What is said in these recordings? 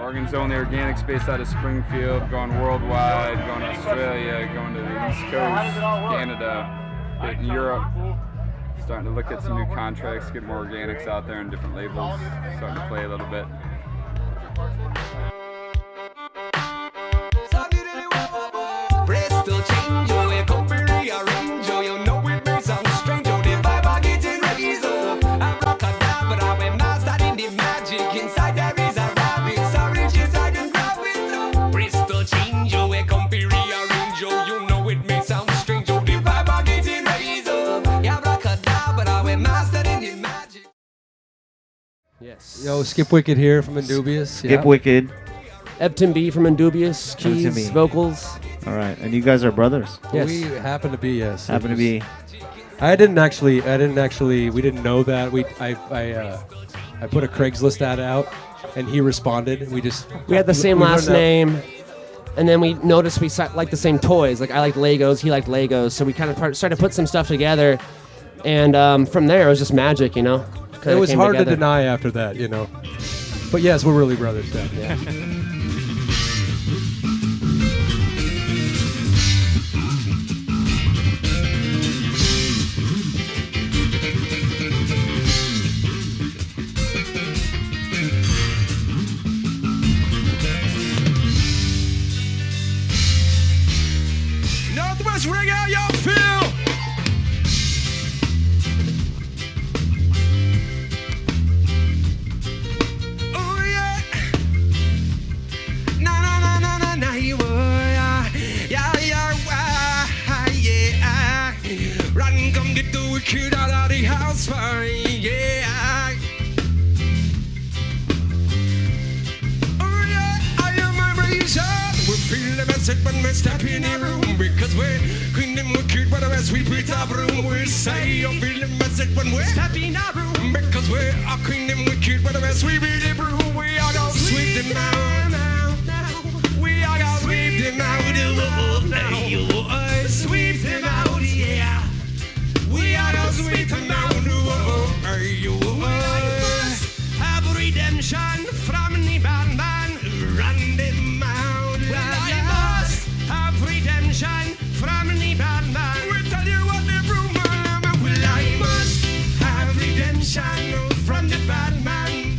Oregon's only organic space out of Springfield, going worldwide, going to Australia, going to the East Coast, Canada, hitting Europe. Starting to look at some new contracts, get more organics out there and different labels. Starting to play a little bit. Yes. Yo, Skip Wicked here from Indubious. Skip Wicked. Ebton B from Indubious, keys, vocals. All right, and you guys are brothers. Yes. We happen to be, yes. Happen to be. We didn't know that. I put a Craigslist ad out, and he responded. We had the same last name, and then we noticed we liked the same toys. Like I liked Legos, he liked Legos, so we kind of started to put some stuff together, and from there it was just magic, you know. It was hard to deny after that, you know. But yes, we're really brothers, Dad. Yeah. Northwest Reggae, how y'all feel? Kid out of the house fire, yeah. Oh yeah, I am a razor. We feel the message when we step in the room because we're clean them wicked, but as we beat our room, we say you feel the message when we step in our room because we're clean them wicked, but as we beat the broom, we are gonna sweep them out. We are gonna sweep them out. Sweep them out, yeah. We are gonna sweep them out. Have redemption from the bad man. Run them out. Well, I must have redemption from the bad man. We'll tell you what the rumor. Well, I must have redemption from the bad man.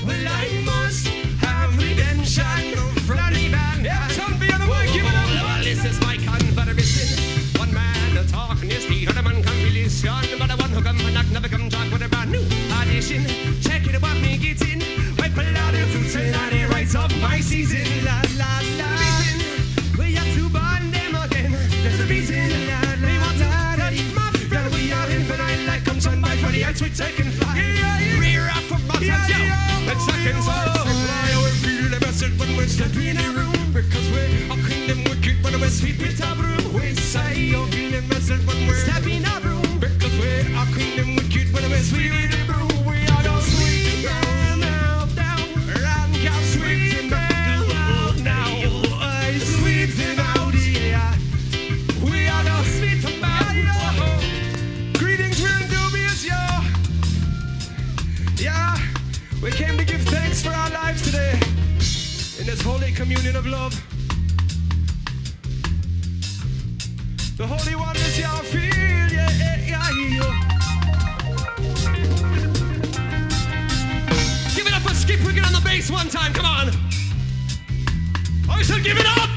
Well, I must have redemption from the bad man. Yeah, son, be on the way, give it up. Well, this is my conversation. One man talking is the other man can be listened. But the one who come and knock never come talk with a brand new audition. Check it about me getting. Wipe a lot of fruits and all the rights of my season. La la la. Reason we have to burn them again. There's a reason. We want to eat my girl. We are infinite like come sun by 28 we taking flight. Rear up for buttons, let's seconds. Oh, we feel the message when we step in the room because we're clean them wicked when we sweep with our broom. We say you feel the message when we're step in our room because we're clean them wicked when we sweep with the broom. We are gonna sweep them out now. Run, can sweep them out now. Sweep them out, yeah. We are gonna sweep them out, yo. Greetings, we're Indubious, yo. Yeah, we came to give thanks for our lives today in this holy communion of love. The holy oneness y'all feel, yeah, yeah, yeah. Give it up for Skip Wicked on the bass one time, come on. I said give it up.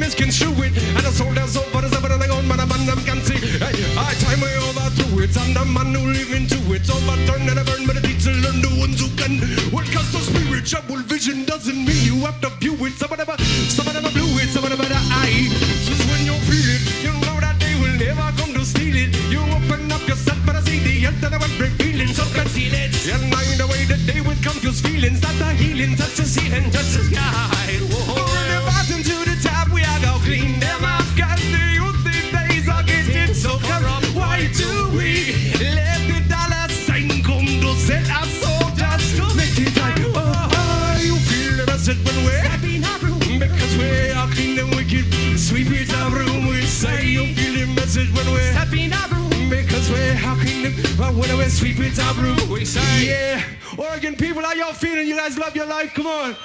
misconstrue it. And the soldiers over the seven and the old man can see. Hey, I time way over through it. I'm the man who live into it. Overturn and I burn, but the teacher learn the ones who can. What cause the spiritual vision doesn't mean you have to view it. Some of them blew it, some of them eye. Just when you feel it, you know that they will never come to steal it. You open up yourself, but I see the health and I want break feelings, so conceal it. And I the way that they will confuse feelings, that the healing, touch the ceiling, touch the sky. Whoa. From the bottom to the top, we are gonna clean them up, cause the youth these days are getting so corrupt. Why do we let the dollar sign come to set our soldiers to make it right? Oh, you feel the message when we're happy in our room, because we are clean and wicked. Sweep it our room, we say you feel the message when we're happy in our room, because we're clean and when we sweep it our room, we say yeah. Oregon people, how y'all feeling? You guys love your life? Come on.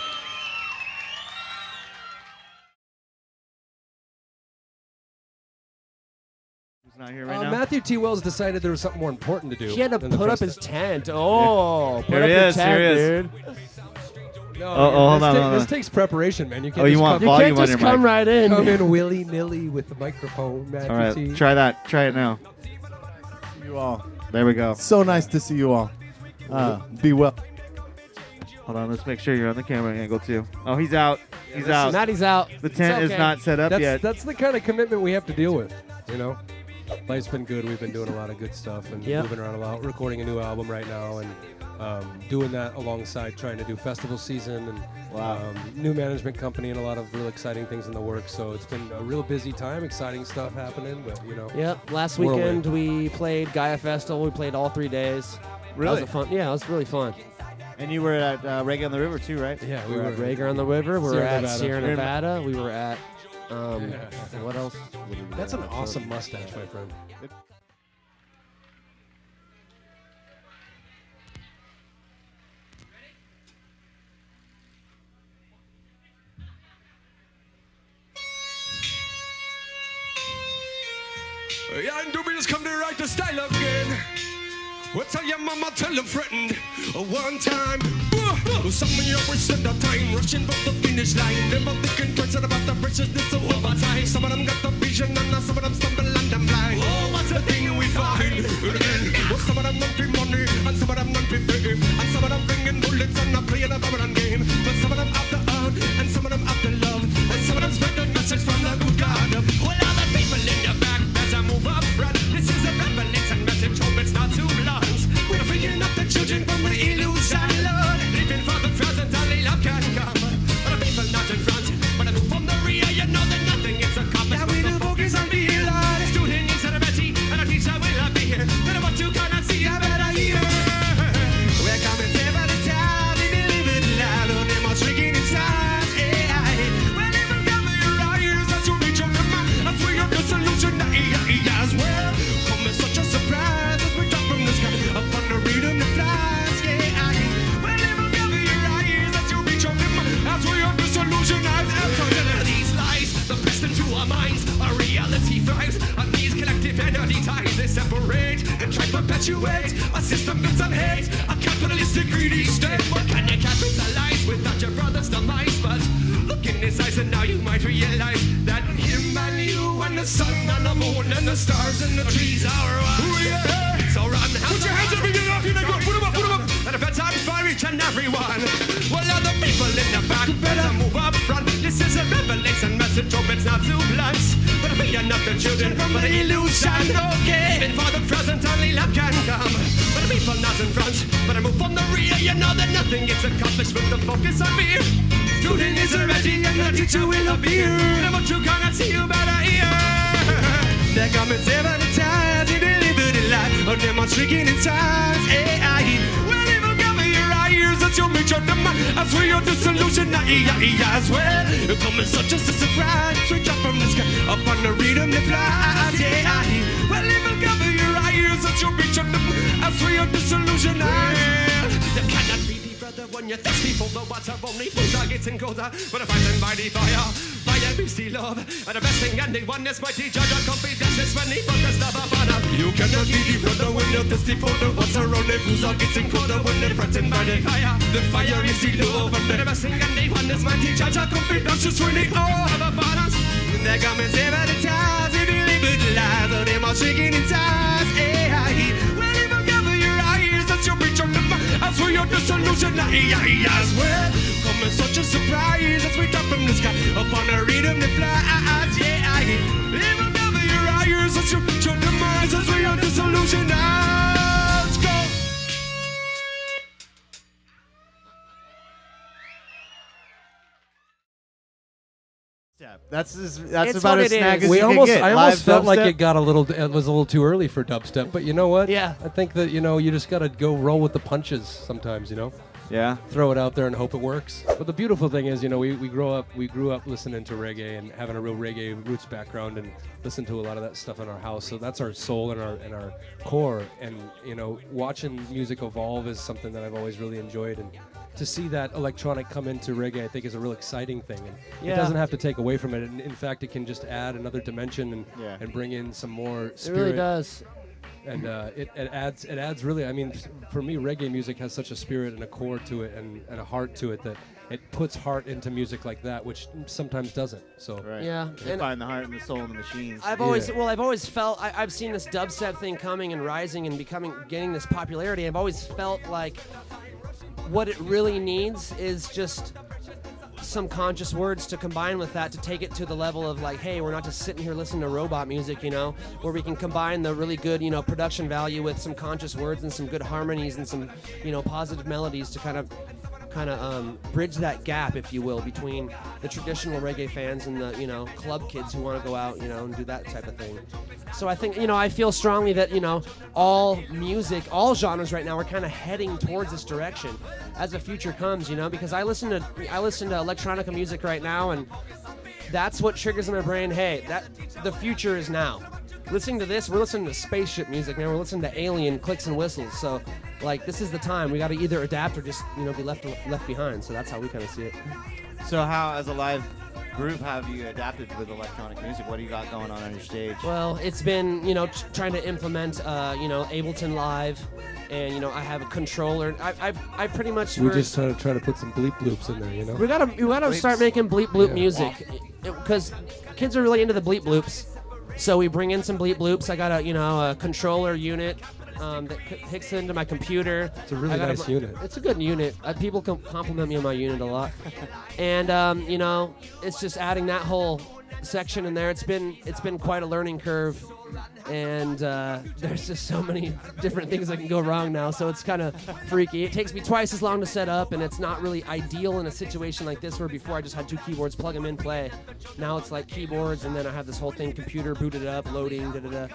Who's not here right now? Matthew T. Wells decided there was something more important to do. He had to than the put up first his tent. Oh, put Here up he your is, tent, here he is. dude. No, hold on, hold This on. takes preparation, man. You can't Oh, you just want You come, volume can't on just your come mic. right in. come in willy-nilly with the microphone, Matthew All right, T. try that. Try it now. You all. There we go. So nice to see you all. Be well. Hold on, let's make sure you're on the camera angle too. Oh, he's out. He's out. Maddie's out. The tent It's is okay. not set up yet. That's the kind of commitment we have to deal with, you know? Life's been good. We've been doing a lot of good stuff and Yep. moving around a lot. Recording a new album right now and doing that alongside trying to do festival season and new management company and a lot of real exciting things in the works. So it's been a real busy time, exciting stuff happening, but you know. Yep. Last Whirlwind. weekend we played Gaia Festival. We played all 3 days. Really? That was a fun. Yeah, it was really fun. And you were at Reggae on the River too, right? Yeah, We were at Rager on the River. We were Sierra at Nevada. Sierra Nevada. We were at what else? That's an awesome mustache, my friend. Yeah, Indubious come to write the style again. Well, tell your mama, tell a friend. One time, some of you wasted the time rushing for the finish line. Never thinking twice about the preciousness of overtime. Some of them got the vision and some of them stumble and them blind. Oh, what's the thing we find? Well, some of them not for money and some of them not for fame. And some of them bringing bullets and not playing a Babylon game. But some of them after art and some of them after love. And some of them spread the message from the good God. All other people in the back better move up front. This is a revelation message, hope it's not too blunt. We're freeing up the children from the illusion, Lord. Living for the present, only love can come. But the people not in front, but I move from the rear. You know that nothing is accomplished. Yeah, we do focus on being Lord. Student needs a ready, and a teacher will be here. But what you cannot see, I better hear. We're coming seven at a time, we believe it loud. On them all shrieking inside. Well, even cover your eyes as you reach your limit. As we have the solution, as well. Come as such a surprise as we drop from the sky. Up on the rhythm that flies, well, even cover your eyes as you reach your limit. As we have the solution, as these lies, the best into our minds, our reality thrives. On these collective energy ties, they separate and try to perpetuate a system built on hate, a capitalistic greedy state. What can you capitalize without your brother's demise? But look in his eyes and now you might realize that him and you and the sun and the moon and the stars and the trees are one. So run, put your hands up and get off, you go, put them up, put them up. And a bedtime for each and every one. Well, other people in the back better move up front. This is a revelation message, hope it's not too blunt. But we are not the children from the illusion, okay. Living for the present, only love can come. But the people not in front, but I move from the rear. You know that nothing gets accomplished with the focus on fear. Student is ready and the teacher will appear. And what you cannot see, you better hear. They're coming seven times, you deliver the light. On them all shrieking inside. Well, even cover your eyes as you reach your demand. As we are the solution, as well. You come in such a surprise. Switch up from the sky, up on the rhythm they fly. Well, even cover your eyes as you reach your demand. As we are the solution, you cannot be the brother when you're thirsty for the water. Only fools are getting colder. But if I stand by the fire, fire be still love. And the best thing and the one is my teacher. The confidence is when he focused up upon us. You cannot be the brother when you're thirsty for the water. Only fools are getting colder when they're threatened by the fire. The fire is still love. And the best thing and the one is my teacher. The confidence is when he all upon us. They got me 70 times, if you live with lies, or them all shaking in ties. Well, if I cover your eyes, that's your bitch on the mind. I swear you're the solution, I swear. Come as such a surprise as we drop from the sky upon the rhythm that flies. If I cover your eyes, that's your bitch on the mind. I swear you're the solution, let's go. That's It's about what as it snag is. as We you can almost, get. I almost Live felt like dubstep. it was a little too early for dubstep, but you know what? Yeah. I think that you just gotta go roll with the punches sometimes. Yeah. Throw it out there and hope it works. But the beautiful thing is, we grew up listening to reggae and having a real reggae roots background and listen to a lot of that stuff in our house. So that's our soul and our core. And watching music evolve is something that I've always really enjoyed. And to see that electronic come into reggae, I think is a real exciting thing. And it doesn't have to take away from it. And in fact, it can just add another dimension and bring in some more spirit. It really does. And it adds really, I mean, for me, reggae music has such a spirit and a core to it and a heart to it that it puts heart into music like that, which sometimes doesn't. So Right. Yeah, You and find the heart and the soul in the machines. I've always felt I've seen this dubstep thing coming and rising and getting this popularity. I've always felt like what it really needs is just some conscious words to combine with that to take it to the level of like, hey, we're not just sitting here listening to robot music, where we can combine the really good, production value with some conscious words and some good harmonies and some, positive melodies to kind of bridge that gap, if you will, between the traditional reggae fans and the, club kids who want to go out, and do that type of thing. So I think, I feel strongly that, all music, all genres right now are kind of heading towards this direction as the future comes, because I listen to electronica music right now, and that's what triggers in my brain, hey, the future is now. Listening to this, we're listening to spaceship music, man. We're listening to alien clicks and whistles. So, this is the time. We got to either adapt or just, be left behind. So that's how we kind of see it. So how, as a live group, have you adapted with electronic music? What do you got going on your stage? Well, it's been, trying to implement, Ableton Live, and I have a controller. I pretty much. we just try to put some bleep bloops in there, We gotta start making bleep bloop music, because kids are really into the bleep bloops. So we bring in some bleep bloops. I got a controller unit that hooks into my computer. It's a really nice unit. It's a good unit. People compliment me on my unit a lot, and it's just adding that whole section in there. It's been quite a learning curve, and there's just so many different things that can go wrong now. So it's kind of freaky. It takes me twice as long to set up, and it's not really ideal in a situation like this where before I just had two keyboards, plug them in, play. Now it's like keyboards, and then I have this whole thing, computer booted up, loading, da-da-da.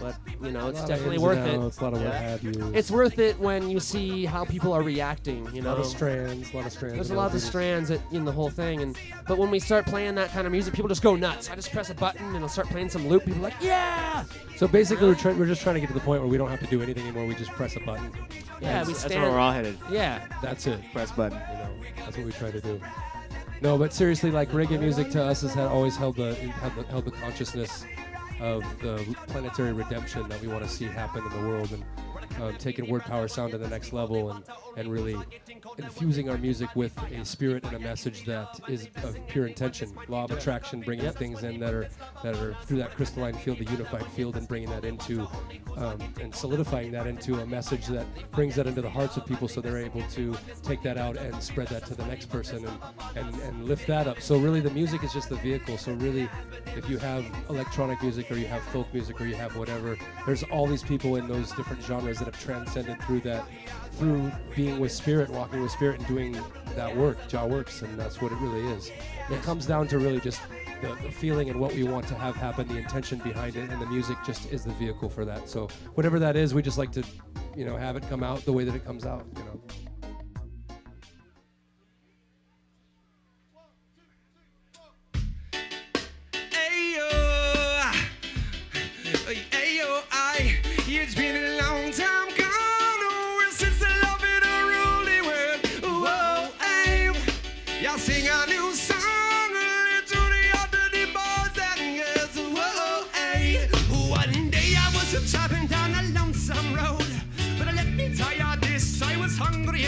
But, it's definitely worth it. It's a lot of what have you. It's worth it when you see how people are reacting, A lot of strands. There's a lot of strands in the whole thing, but when we start playing that kind of music, people just go nuts. I just press a button and I'll start playing some loop. People are like, yeah! So basically, we're just trying to get to the point where we don't have to do anything anymore. We just press a button. Yeah, That's where we're all headed. Yeah. That's it. Press button. That's what we try to do. No, but seriously, reggae music to us has always held the consciousness of the planetary redemption that we want to see happen in the world, and taking word power sound to the next level, and really infusing our music with a spirit and a message that is of pure intention, law of attraction, bringing things in that are through that crystalline field, the unified field, and bringing that into and solidifying that into a message that brings that into the hearts of people, so they're able to take that out and spread that to the next person and lift that up. So really, the music is just the vehicle. So really, if you have electronic music or you have folk music or you have whatever, there's all these people in those different genres that have transcended through being with spirit, walking with spirit, and doing that work. Jah works, and that's what it really is. It comes down to really just the feeling and what we want to have happen, the intention behind it, and the music just is the vehicle for that. So whatever that is, we just like to, have it come out the way that it comes out. It's been a long time gone since the love in a ruling world. Whoa, hey, y'all sing a new song to the other boys and girls. Whoa, hey, one day I was chopping down a lonesome road, but let me tell you this, I was hungry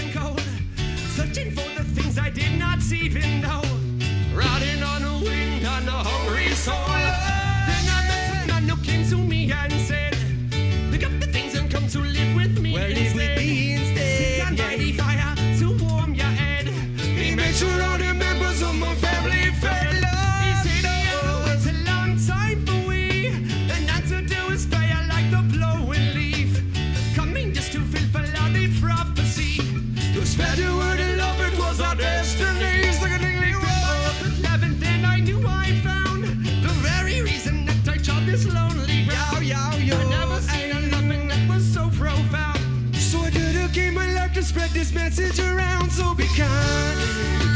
spread the word of love, it was our destiny. Secondly, 11th and I knew I found the very reason that I trod this lonely ground. I never seen a loving that was so profound. So I dedicate my life to spread this message around. So be kind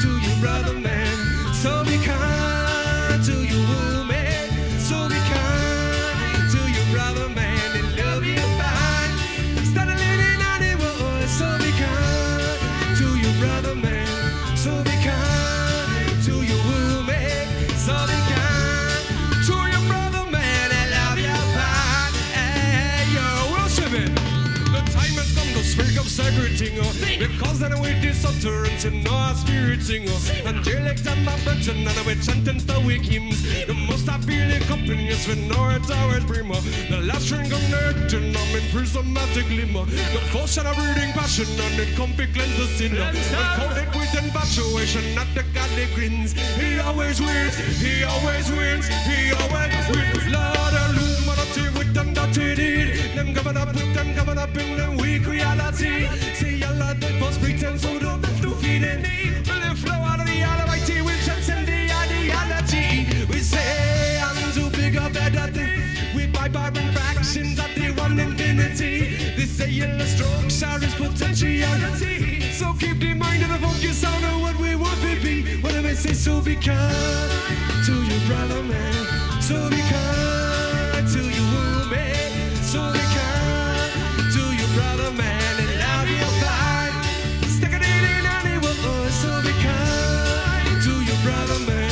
to your brother, man. So be kind to your woman. So be kind to your brother, man, and love you fine. Start living on it, boy. So be kind to your brother, man. So be kind to your woman. So be kind to your brother, man, and love you fine. Hey, yo, worship it. The time has come to speak of sacred thing, because then we this utterance in our spirit sing, angelic and my burden, and we chant and stoic hymns. The most I feel it companions with North Tower primo. The last string of nerd and I'm in prismatic limo. The potion of reading passion and it comfy cleanse the sinner. Encoded with infatuation, not the godly grins. He always wins, he always wins, he always wins. Lord, illuminati with them dirty deed. Them coming up with them coming up in the weak reality. See a lot that false pretense who don't have to feed in. But they flow out of the almighty will transcend the ideology. We say I'm too big a better thing. We buy barbarian fractions at the one infinity. This cellular structure is potentiality. So keep the mind and the focus on what we want to be. What I say, so be kind to your brother, man. So be kind to your woman. So be kind to your brother, man, and love you fine. Stick it in any way. So be kind to your brother, man.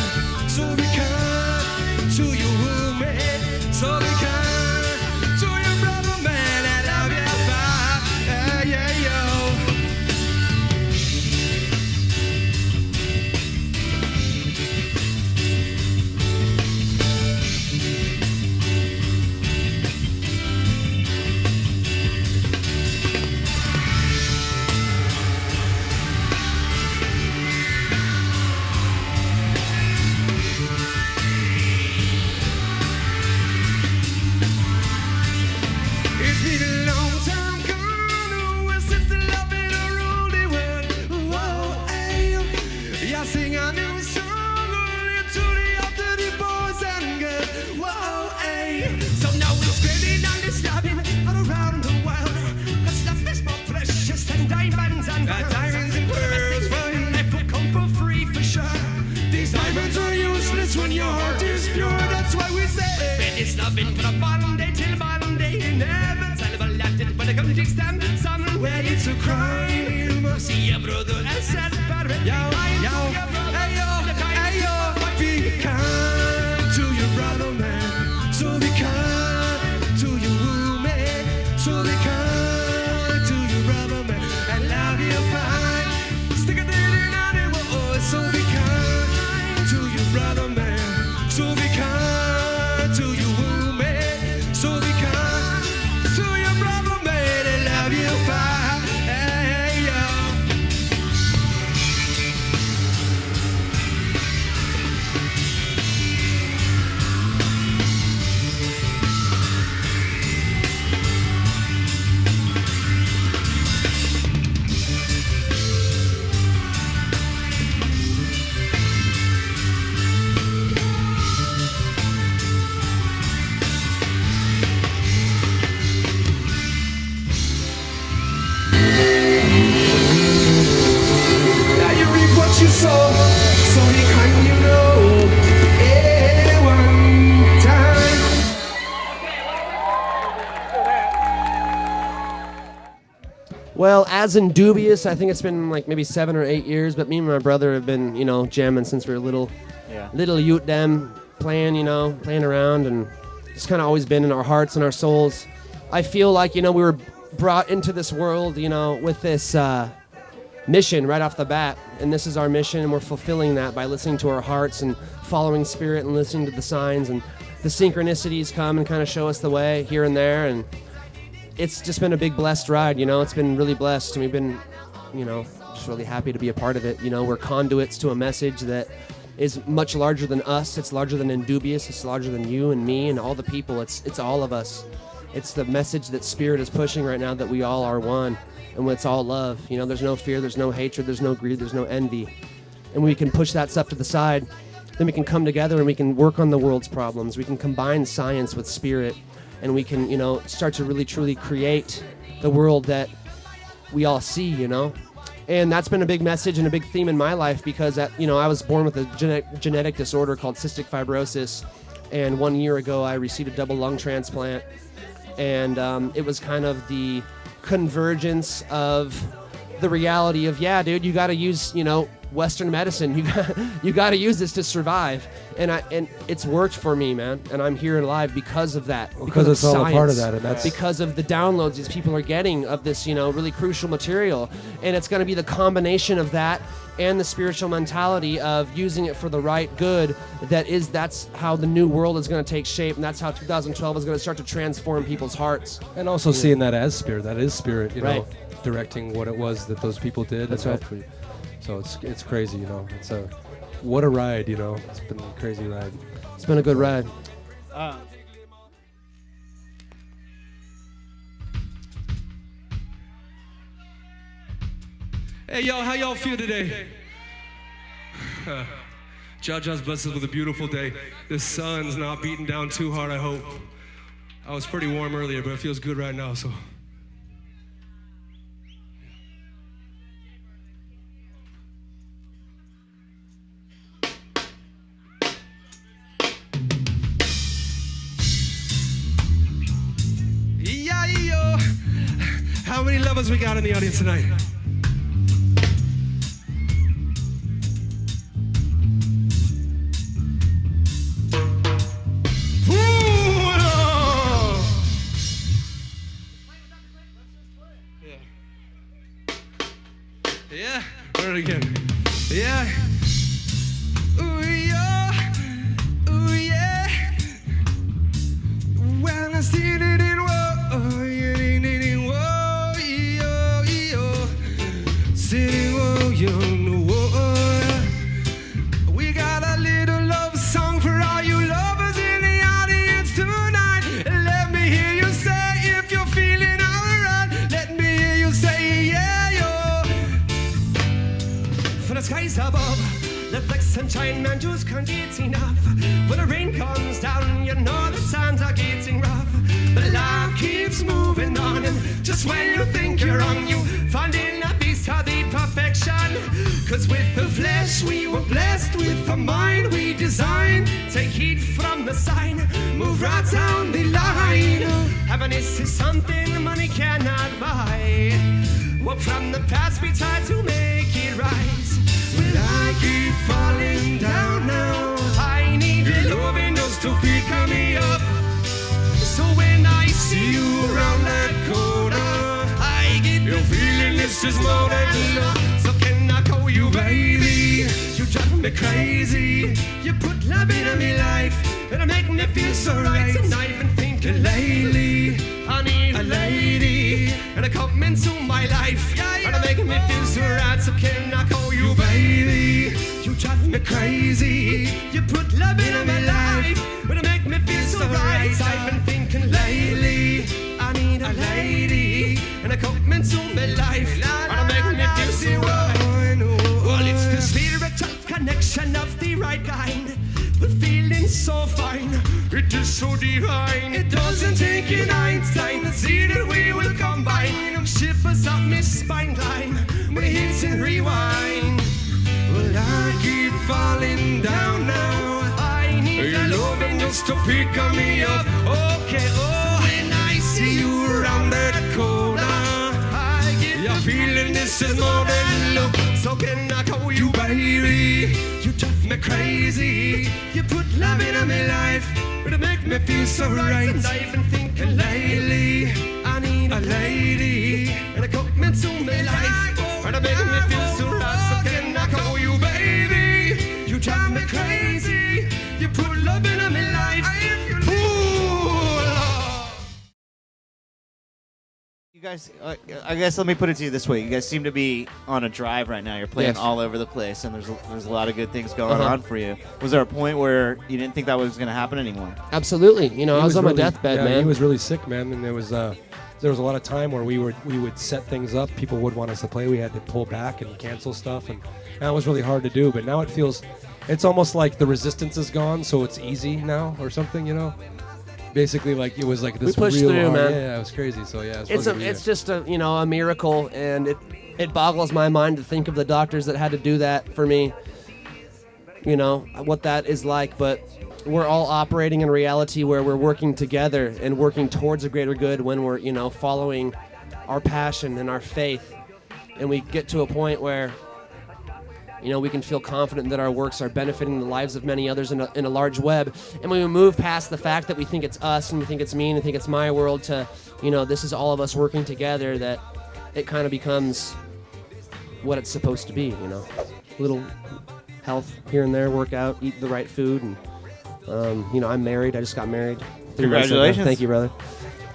So be kind to your woman. So be kind to your brother, man, and love you fine. Yeah, yo. It's been a long time gone, oh, since the love in a ruled the world. Whoa, hey, yeah, sing a new song only to the after the boys and girls. Whoa, hey, so now we're spreading on this loving all around the world. 'Cause love is more precious than diamonds and pearls. Diamonds and pearls, right? They will come for free for sure. These diamonds are useless when your heart is pure. That's why we say spread this loving from modern day till modern day. Never tell about it, but I come to teach them somewhere it's a crime. See your brother and said, yo, yo, hey yo, hey yo. Be kind to your brother, man. So be kind to your woman. So be kind to your brother, man, and love you fine. Stick it in anywhere. So be kind to your brother, man. So be kind to your woman. So be kind to your brother, man, and love you fine. Hey, yo. Now you reap what you sow, so he can you know. One time. Well, as Indubious, I think it's been like maybe 7 or 8 years, but me and my brother have been, jamming since we were little youth them, playing around, and it's kind of always been in our hearts and our souls. I feel like, we were brought into this world, with this mission right off the bat, and this is our mission, and we're fulfilling that by listening to our hearts and following spirit and listening to the signs, and the synchronicities come and kind of show us the way here and there, and it's just been a big blessed ride. It's been really blessed, and we've been, just really happy to be a part of it. We're conduits to a message that is much larger than us. It's larger than Indubious. It's larger than you and me and all the people. It's all of us. It's the message that Spirit is pushing right now, that we all are one. and it's all love. You know, there's no fear, there's no hatred, there's no greed, there's no envy. And we can push that stuff to the side, then we can come together and we can work on the world's problems. We can combine science with spirit, and we can, you know, start to really truly create the world that we all see, you know. And that's been a big message and a big theme in my life, because you know, I was born with a genetic disorder called cystic fibrosis, and 1 year ago I received a double lung transplant, and it was kind of the convergence of the reality of, yeah, dude, you got to use, you know, Western medicine. You got to use this to survive, and it's worked for me, man. And I'm here alive because of that. Because it's all a part of that, and that's because of the downloads these people are getting of this, you know, really crucial material. And it's going to be the combination of that and the spiritual mentality of using it for the right good. That's how the new world is going to take shape, and that's how 2012 is going to start to transform people's hearts. And also seeing that as spirit, that is spirit, you know, right, directing what it was that those people did. That's right. So it's crazy, you know. What a ride, you know. It's been a crazy ride. It's been a good ride. Hey, y'all, how y'all feel today? Ja's blessed us with a beautiful day. The sun's not beating down too hard, I hope. I was pretty warm earlier, but it feels good right now, so. Yeah, how many lovers we got in the audience tonight? Yeah, run it again. Yeah. Ooh, yeah. Ooh, yeah. When I see it in whoa, yo. Sitting whoa, we got a little love song for all you lovers in the audience tonight. Let me hear you say if you're feeling alright. Let me hear you say yeah, yo. From the skies above, the flex sunshine, man, just can't get enough. When the rain comes down, you know the times are getting rough. But life keeps moving on, and just when you think you're on, you find in a piece of the perfection. Cause with the flesh we were blessed, with the mind we designed. Take heed from the sign, move right down the line. Happiness is something money cannot buy. Work from the past, we try to make it right. But I keep falling down now. I need your loving just to pick me up. So when I see you around that corner, I get the feeling this is more than love. So can I call you baby? You drive me crazy. You put love into me life, and it make me feel so right. And I've been thinking lately, I need a lady, and I come into my life, and it make me feel so right. So can I call you baby? You drive me crazy. You put love into my life, but it make me feel so right. I've been thinking lately, I need a lady, and I come into my life, and it make me feel so right. Well, it's the spiritual connection of the right kind. But feeling so fine, it is so divine. It doesn't take an Einstein to see that we will combine. Shivers up my spine line, we hit and rewind. Well, I keep falling down now. I need your loving just to pick me up. Okay, oh, when I see you around that corner, I get the feeling this is more than love. So can I call you baby? You drive me crazy. You put love into my life, but it make me feel so right. And I've been thinking lately, I need a lady, and I come into my life, and it make me feel so right. So can I call you baby? You drive me crazy. You put love into my life. You guys, I guess let me put it to you this way. You guys seem to be on a drive right now. You're playing all over the place, and there's a lot of good things going on for you. Was there a point where you didn't think that was going to happen anymore? Absolutely. You know, I was on my deathbed, man. He was really sick, man, and it was there was a lot of time where we would set things up. People would want us to play. We had to pull back and cancel stuff, and that was really hard to do. But now it's almost like the resistance is gone, so it's easy now or something, you know. Basically, like it was like this. We pushed real through, man. Yeah, it was crazy. So yeah, It's just a miracle, and it boggles my mind to think of the doctors that had to do that for me. You know what that is like, but we're all operating in reality where we're working together and working towards a greater good when we're following our passion and our faith, and we get to a point where we can feel confident that our works are benefiting the lives of many others in a large web. And when we move past the fact that we think it's us and we think it's me and we think it's my world to, this is all of us working together, that it kind of becomes what it's supposed to be, Little health here and there, work out, eat the right food. And, I'm married. I just got married. 3 months ago. Congratulations. Thank you, brother.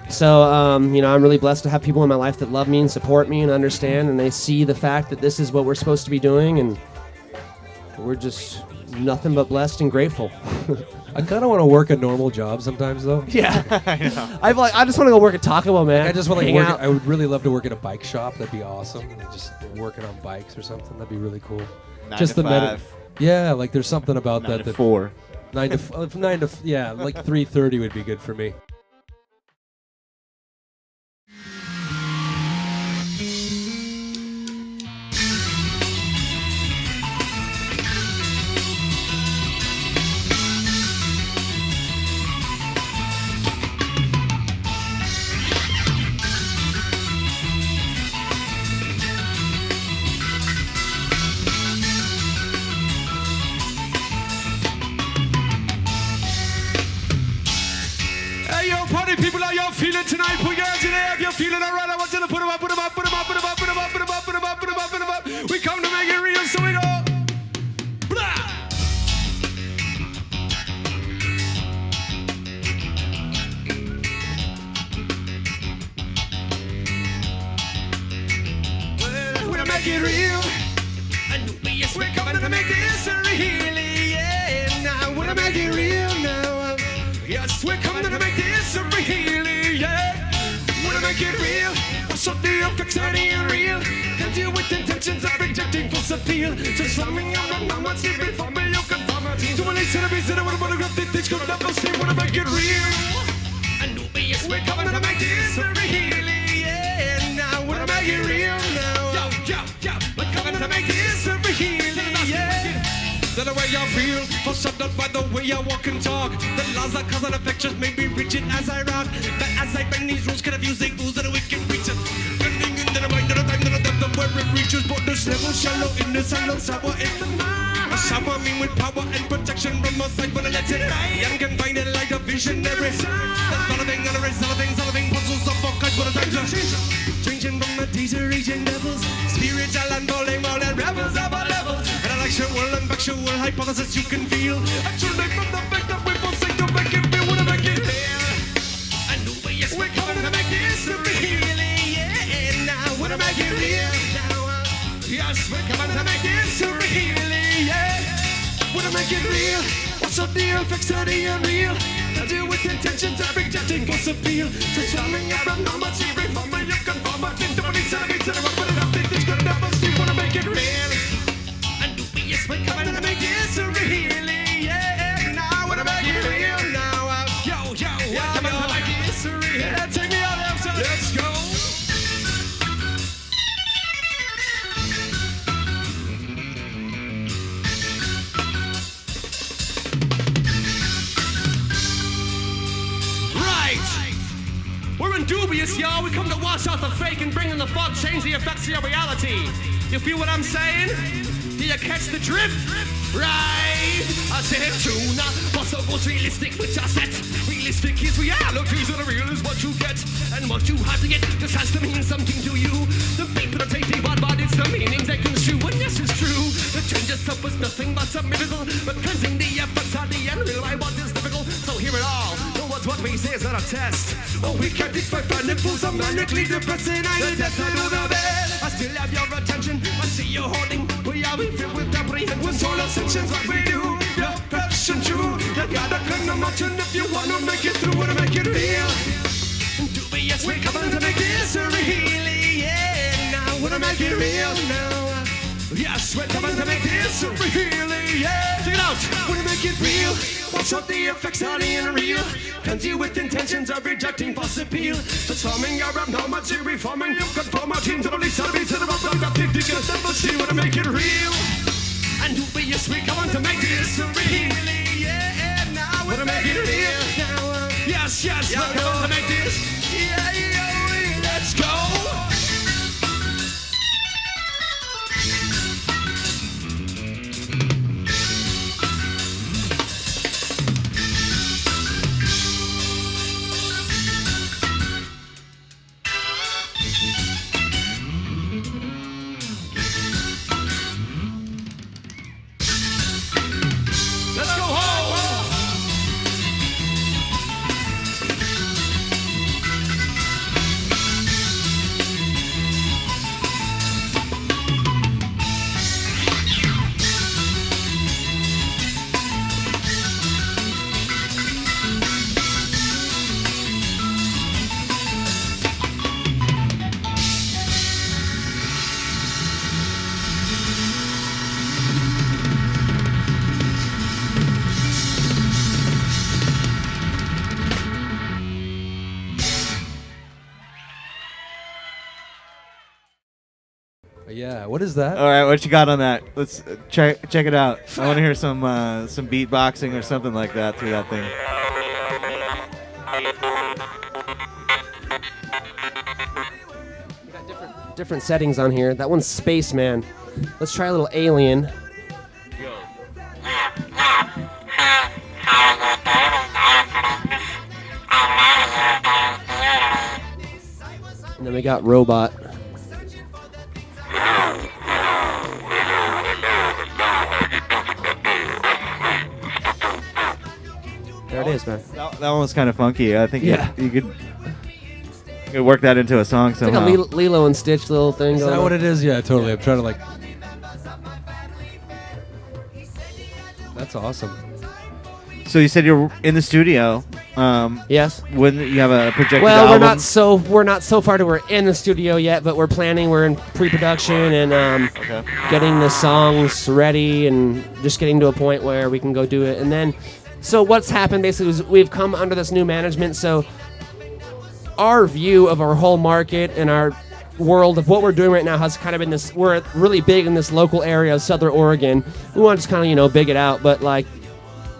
So, I'm really blessed to have people in my life that love me and support me and understand, and they see the fact that this is what we're supposed to be doing, and we're just nothing but blessed and grateful. I kind of want to work a normal job sometimes, though. Yeah, I just want to go work at Taco Bell, man. I just want to hang work. out. I would really love to work at a bike shop. That'd be awesome. Just working on bikes or something. That'd be really cool. 9 just to the 5. Yeah, like there's something about 9 that. to that 4. 9 to yeah, like 3:30 would be good for me. People, how y'all feeling tonight? Put your hands in the air if you're feeling all right. I want you to put them up, put them up, put them up, put them up, put them up, put them up, put them up, put them up, put them up. We come to make it real, so we go. Blah! Well, we'll make it real. Indubious, we're coming to make this real. Yeah, now we'll make it real now. Yes, we're coming to make this real, yeah. Wanna make it real, something fixity and real. Can deal with intentions of rejecting false appeal. Just let me know, I'm not sleeping for me, you can find my team. So when they said I said I wanna photograph this good enough, I'll say wanna make it real. Indubious, we're coming to make this real, yeah. Now wanna make it real now. Yo, we're coming to make this real, yeah. That the way I feel, foreshadowed by the way I walk and talk. The laws of cause and effect just may be rigid as I rock. But as I bend these rules, can abuse they fools and we can reach it. Bending into the mind of the time, to the depth of where it reaches. But this level shallow in the silence, sour in the mind. I shower me with power and protection from my side when I let it ride. Young can find it like a visionary. Solving and solving puzzles of all kinds, but the times are changing from the teaser region devils. Spiritual and bowling, all and rebels of all levels. Actual and factual hypothesis you can feel. Actually from the fact that we both say to make it real, wanna make it real. Indubious, we're coming to make this real, yeah. Now wanna make it real. Now, yes, we're coming to make this real, yeah. Wanna make it real. What's the deal? Fixity and real. To deal with intentions of rejecting false appeal. So charming abnormal, cheering for me, you can form a thing to believe, celebrate, put it up, think this could never see. Wanna make it real. Yes, we're coming to make this real, yeah. Now wanna make it real now. Yo, we're coming to make this real. Yeah, take me out there, let's go. Right. We're Indubious, y'all. We come to wash out the fake and bring in the fog, change the effects of your reality. You feel what I'm saying? Do you catch the drift? Right! I said tuna, possible's realistic, which I said. Realistic is reality, so the real is what you get. And what you have to get just has to mean something to you. The people are taking bad, but it's the meanings they construe. And yes, it's true. The change itself was nothing but a miracle. But cleansing the efforts at the end, real what is difficult. So hear it all. Know what we say is not a test. Oh, we can't expect finding fools are manically depressing. I detest, I do the best. I still have your attention. I see you holding. We are filled with apprehension. Soul ascensions, what we do. Your passion true. You gotta come to motion if you wanna make it through. Wanna make it real. yes, we're coming to make this real, yeah. Now we're gonna make it real now. Yes, we're coming to make this real, yeah. Check it out. We're gonna make it real. Watch out the effects are unreal. Conceal with intentions of rejecting false appeal. Transforming your abnormality, reforming you conform our team to believe something to the bottom of the big dick. But see, we're gonna make it real. And yes, we're coming to make this real, yeah. Now we're gonna make it real now. Yes, yes, we're coming to make this. Yeah, yeah, let's go. Let's go home. Yeah, what is that? All right, what you got on that? Let's check it out. I want to hear some beatboxing or something like that through that thing. We got different settings on here. That one's Spaceman. Let's try a little Alien. And then we got Robot. There it is, man. That one was kind of funky. I think Yeah. you could work that into a song It's like somehow. a Lilo and Stitch little thing Is going that on. what it is? Yeah, totally. I'm trying to like. That's awesome. So you said you're in the studio. Yes. When you have a projected Well, album. we're not so far to we're in the studio yet, but we're planning. We're in pre-production and Okay. getting the songs ready and just getting to a point where we can go do it. And then, so what's happened basically is we've come under this new management. So our view of our whole market and our world of what we're doing right now has kind of been this. We're really big in this local area of Southern Oregon. We want to just kind of big it out, but like.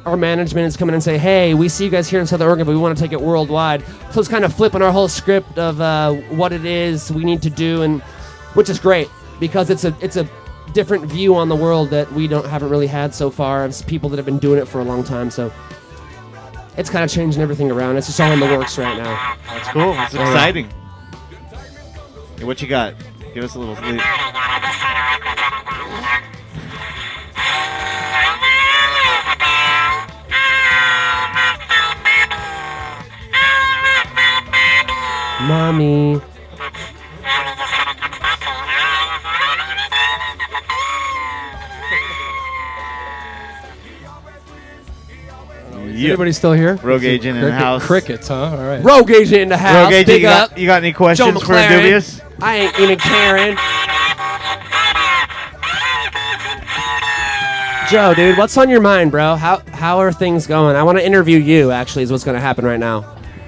Our management is coming and say, hey, we see you guys here in Southern Oregon, but we want to take it worldwide. So it's kind of flipping our whole script of what it is we need to do, and which is great because it's a different view on the world that we haven't really had so far as people that have been doing it for a long time. So it's kind of changing everything around. It's just all in the works right now. That's cool. It's exciting. Hey, what you got? Give us a little sleep. Mommy. Is anybody still here? Rogue Agent in the house. Crickets, huh? All right. Rogue Agent in the house. Rogue Agent, Big up. you got any questions Joe for McLaren. Indubious? I ain't even caring. Joe, dude, what's on your mind, bro? How are things going? I want to interview you, actually, is what's going to happen right now.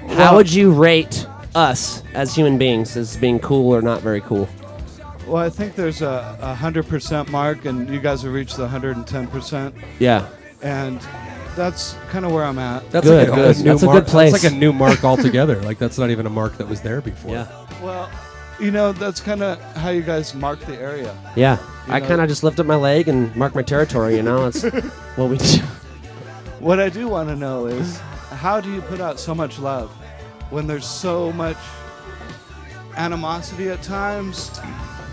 How would you rate us as human beings as being cool or not very cool? Well, I think there's a 100% mark, and you guys have reached the 110%, Yeah. and that's kind of where I'm at. That's Good, like good. new That's a mark. good place. That's like a new mark altogether. Like that's not even a mark that was there before. Yeah. Well, that's kind of how you guys mark the area. Yeah. You I know- kind of just lift up my leg and mark my territory, That's what we do. What I do want to know is, how do you put out so much love when there's so much animosity at times?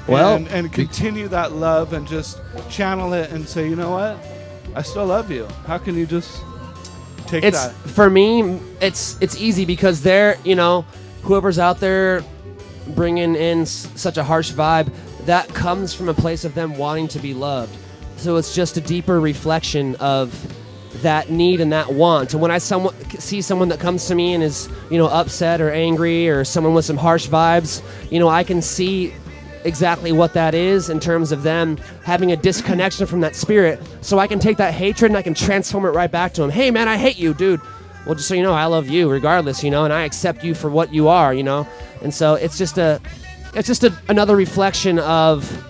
Well- and continue that love and just channel it and say, you know what? I still love you. How can you just take It's that? for me. It's easy because they're whoever's out there bringing in such a harsh vibe that comes from a place of them wanting to be loved. So it's just a deeper reflection of that need and that want. And when I see someone that comes to me and is, upset or angry, or someone with some harsh vibes, I can see exactly what that is in terms of them having a disconnection from that spirit. So I can take that hatred and I can transform it right back to them. Hey man, I hate you, dude. Well, just so you know, I love you regardless, and I accept you for what you are, And so it's just another reflection of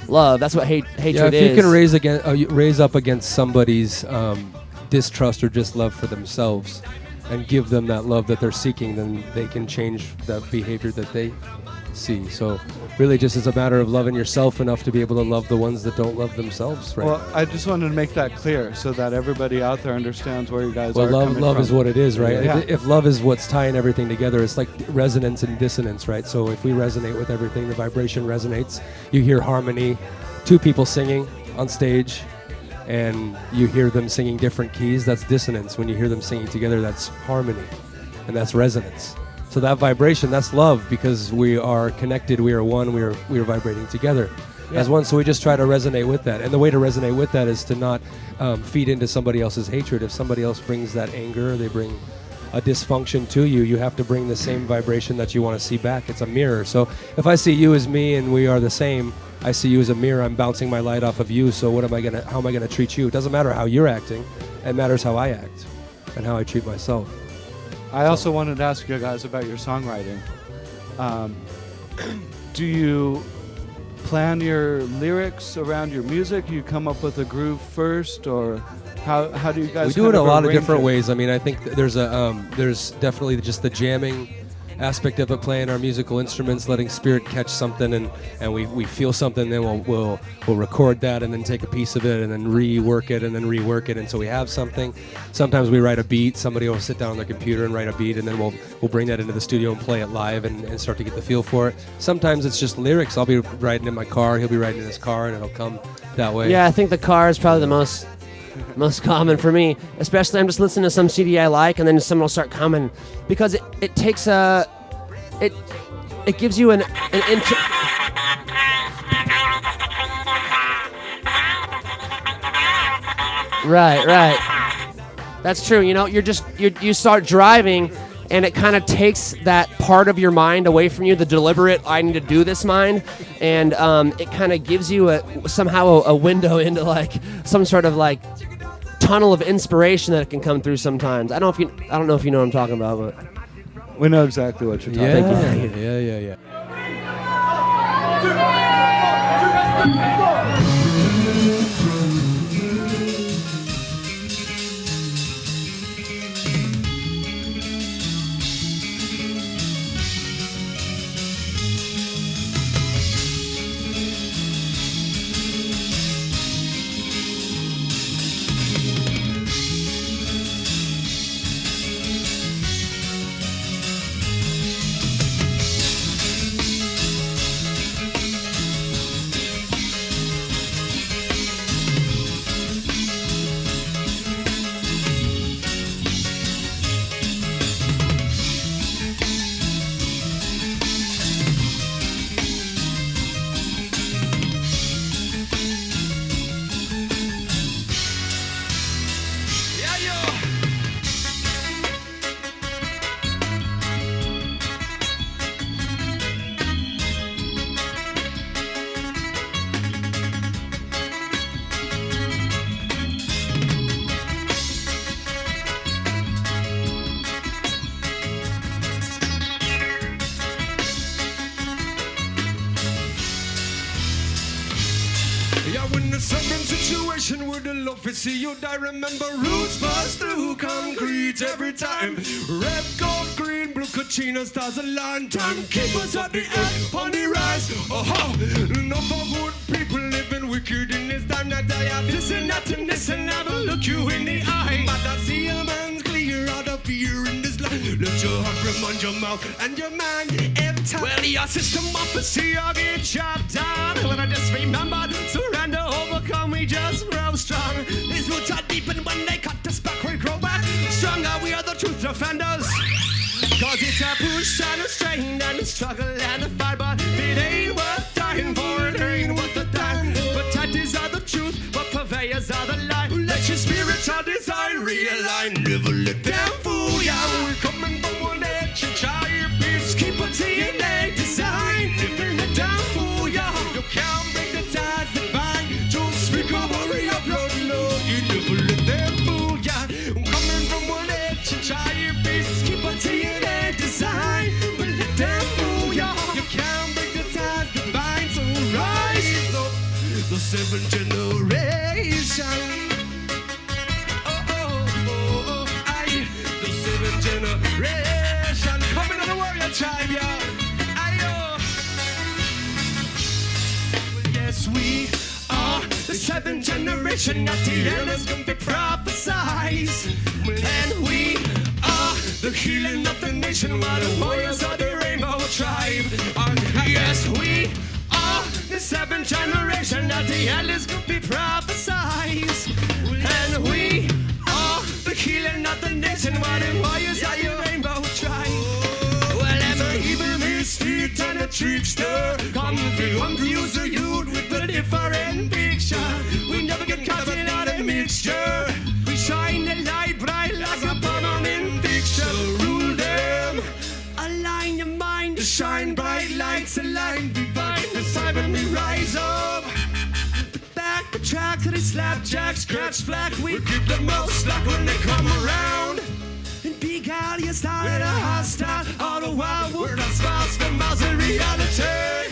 love. That's what hatred is. If you can raise up against somebody's distrust or just love for themselves and give them that love that they're seeking, then they can change that behavior that they see. So really just is a matter of loving yourself enough to be able to love the ones that don't love themselves right Well, now. I just wanted to make that clear so that everybody out there understands where you guys are Well, coming love from. is what it is, right? Yeah. If love is what's tying everything together, it's like resonance and dissonance, right? So if we resonate with everything, the vibration resonates. You hear harmony, two people singing on stage, and you hear them singing different keys, that's dissonance. When you hear them singing together, that's harmony, and that's resonance. So that vibration, that's love, because we are connected, we are one, we are vibrating together as one. So we just try to resonate with that. And the way to resonate with that is to not feed into somebody else's hatred. If somebody else brings that anger, they bring a dysfunction to you, you have to bring the same vibration that you want to see back. It's a mirror. So if I see you as me and we are the same, I see you as a mirror, I'm bouncing my light off of you, so how am I gonna treat you? It doesn't matter how you're acting, it matters how I act and how I treat myself. I also wanted to ask you guys about your songwriting. Do you plan your lyrics around your music? You come up with a groove first, or how do you guys? We do it a lot of different it? ways. I mean, I think there's definitely just the jamming aspect of it, playing our musical instruments, letting spirit catch something, and we feel something, then we'll record that and then take a piece of it and then rework it and so we have something. Sometimes we write a beat, somebody will sit down on their computer and write a beat, and then we'll bring that into the studio and play it live and start to get the feel for it. Sometimes it's just lyrics. I'll be writing in my car, he'll be writing in his car, and it'll come that way. Yeah, I think the car is probably the most common for me, especially I'm just listening to some CD I like, and then someone will start coming, because it takes it gives you an right. That's true. You start driving, and it kind of takes that part of your mind away from you, the deliberate, I need to do this mind, and it kind of gives you somehow a window into like some sort of like tunnel of inspiration that it can come through sometimes. I don't know if you know what I'm talking about, but we know exactly what you're talking about. Yeah. With the love to see you die, remember roots bust through concrete every time. Red, gold, green, blue, Kachina, stars align. Time keep us at the end, on the rise. Enough of good people living wicked in this time that I have this and that and this and I will look you in the eye. But I see a man's clear out of fear in this life. Let your heart remind your mouth and your mind every time. Well, your system up and see I get chopped down. When I just remembered, surrender, overcome, we just grow strong. These roots are deep, and when they cut us back, we grow back stronger. We are the truth defenders. Cause it's a push and a strain and a struggle and a fight, but it ain't worth dying for, it ain't worth the time. But tactics are the truth, but purveyors are the lie. Let your spiritual desire realign. Never let them fool ya. We're coming from one edge and try your best. Keep a DNA design. Never let them fool ya. You can't break the ties that bind. Just speak up, hurry up, Lord, Lord. You never let them fool ya. I'm coming from one edge and try your best. Keep a DNA design. But let them fool ya. You can't break the ties that bind. So rise up, the seventh generation. Generation coming to the warrior tribe, yeah. Well, yes, we are the seventh generation. At the elders can be prophesied. And we are the healing of the nation, while the warriors of the rainbow tribe. And yes, we are the seventh generation. At the elders can be prophesied. And we are the healing of the nation, while the warriors of the rainbow tribe. Well, every evil misfit and a trickster come to confuse the youth with a different picture. We never get caught in a mixture. We shine the light bright like a permanent fixture. Rule them, align your mind to shine bright lights, align divine. Decide when we rise up. Back the track to the slapjack, scratch flag. We keep the most slack when they come around. And big out, you started a hostile. All the while we're not spots for miles in reality.